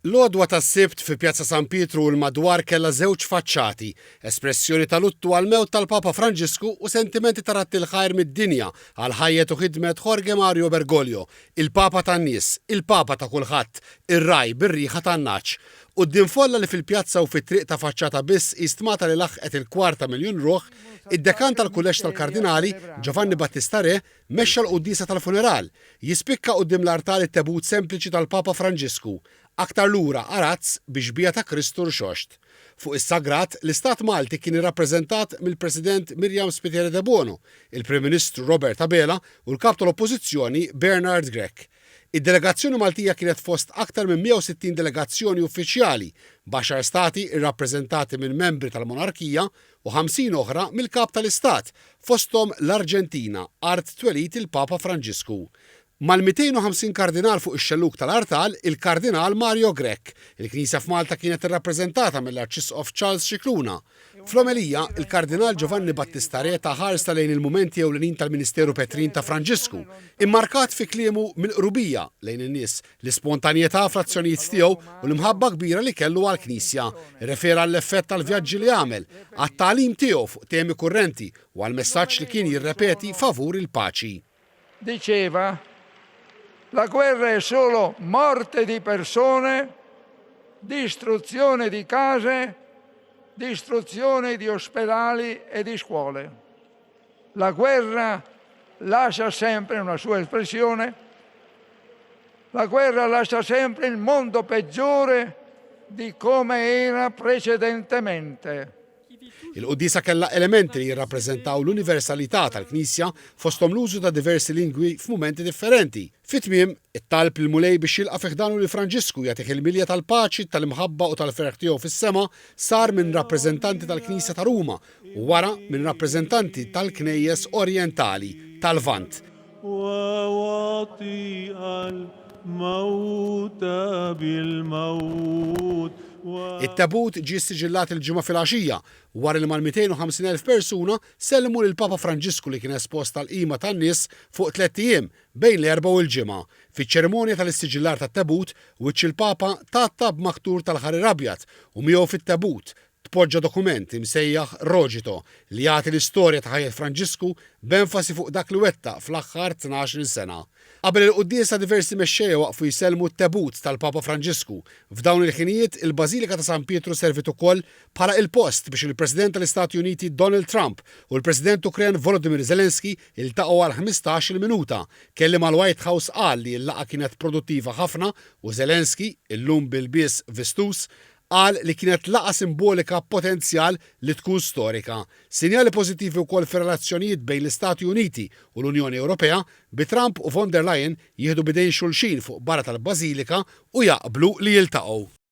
L-għodwa tas-Sibt fi Pjazza San Pietru u l-madwar kellha żewġ faċċati, espressjoni ta' luttu għall-mewt tal-Papa Franġisku u sentimenti ta' ratti l-ħajr mid-dinja għal ħajjet u ħidmet Jorge Mario Bergoglio, il-Papa tan-nies, il-Papa ta' kulħadd, ir-raj bir-riħa tan-naċ. Quddiem folla li fil-pjazza u fit-triq ta' faċċata biss jistmata li laħqet il-250,000 ruħ, id-dekan tal-kulleġġ tal-Kardinali Giovanni Battista Re mexxa l-qudiesa tal-funeral, jispikka quddiem l-artal it-tebut sempliċi tal-Papa Franġisku. Aktar lura arazz biex bija ta' Kristu rxoxt. Fuq is-sagrat, l-Istat Malti kien irrappreżentat mill-President Miriam Spiteri de Bono, il-Prim Ministru Robert Abela u l-Kap tal-Oppożizzjoni Bernard Grech. Id-delegazzjoni Maltija kienet fost aktar minn 160 delegazzjoni uffiċjali, baxar stati irrappreżentati minn membri tal-Monarkija u 50 oħra mill-Kap tal-Istat, fosthom l-Arġentina, art twelid il-Papa Franġisku. Mal-250 kardinal fuq ix-xelluk tal-artal, il-Kardinal Mario Grech. Il-Knisja f'Malta kienet irrappreżentata mill-Arċisqof Charles Scicluna. Fl-omelija, il-Kardinal Giovanni Battista Re ta' ħarsa lejn il-mumenti ewlenin tal-Ministeru Petrin ta' Franġisku, immarkat fi kliemu mill-qrubija lejn in-nies, l-ispontanjetà fl-azzjonijiet tiegħu u l-imħabba kbira li kellu għall-Knisja, irrefera għall-effett tal-vjaġġi li għamel, għat-tagħlim tiegħu fuq temi kurrenti u għall-messaġġ li kien jirrepeti favur il-paċi. Diceva: la guerra è solo morte di persone, distruzione di case, distruzione di ospedali e di scuole. La guerra lascia sempre, una sua espressione, la guerra lascia sempre il mondo peggiore di come era precedentemente. Il-qudiesa kellha elementi li jirrappreżentaw l-universalità tal-Knisja fosthom l-użu ta' diversi lingwi f'mumenti differenti. Fit-tmiem, it-talb il-mulej biex jilqa' fih dan li Franġisku jagħtih il-milja tal-paċi, tal-imħabba u tal-ferħ tiegħu fis-sema sar minn rappreżentanti tal-Knisja ta' Ruma u wara minn rappreżentanti tal-Knejjes Orjentali tal-Lvant. It-tabut ġie siġillat il-ġimgħa fil-għaxija wara li mal-250,000 persuna sellmu lil Papa Franġisku li kien espost tal-qima tan-nies fuq 3 ijiem bejn l-erbgħa u l-ġimgħa. Fiċ-ċerimonja tal-istiġillar tat-tabut wiċċ il-Papa tattab maħtur tal-ħarir abjad u miegħu fit-tabut tpoġġa dokument imsejjaħ Rogito li jagħti l-istorja ta' ħajja Franġisku b'enfasi fuq dak li wettaq fl-aħħar 12 sena. Qabel il-quddiesa diversi mexxejja waqfu jisellmu t-tabut tal-Papa Franġisku. F'dawn il-ħinijiet il-Bażilika ta' San Pietru servit ukoll bħala il-post biex il-President tal-Istati Uniti Donald Trump u l-President Ukren Volodymyr Zelensky iltaqgħu għal 15-il minuta. Kelliem mal-White House qal li l-laqgħa kienet produttiva ħafna u Zelensky, illum bil-bies vistus, qal li kienet laqgħa simbolika potenzjal li tkun storika. Sinjali pożittivi wkoll fir-relazzjonijiet bejn l-Istati Uniti u l-Unjoni Ewropea bi Trump u von der Leyen jieħdu bidejn xulxin fuq barra tal-Bażilika u jaqblu li jiltaqgħu.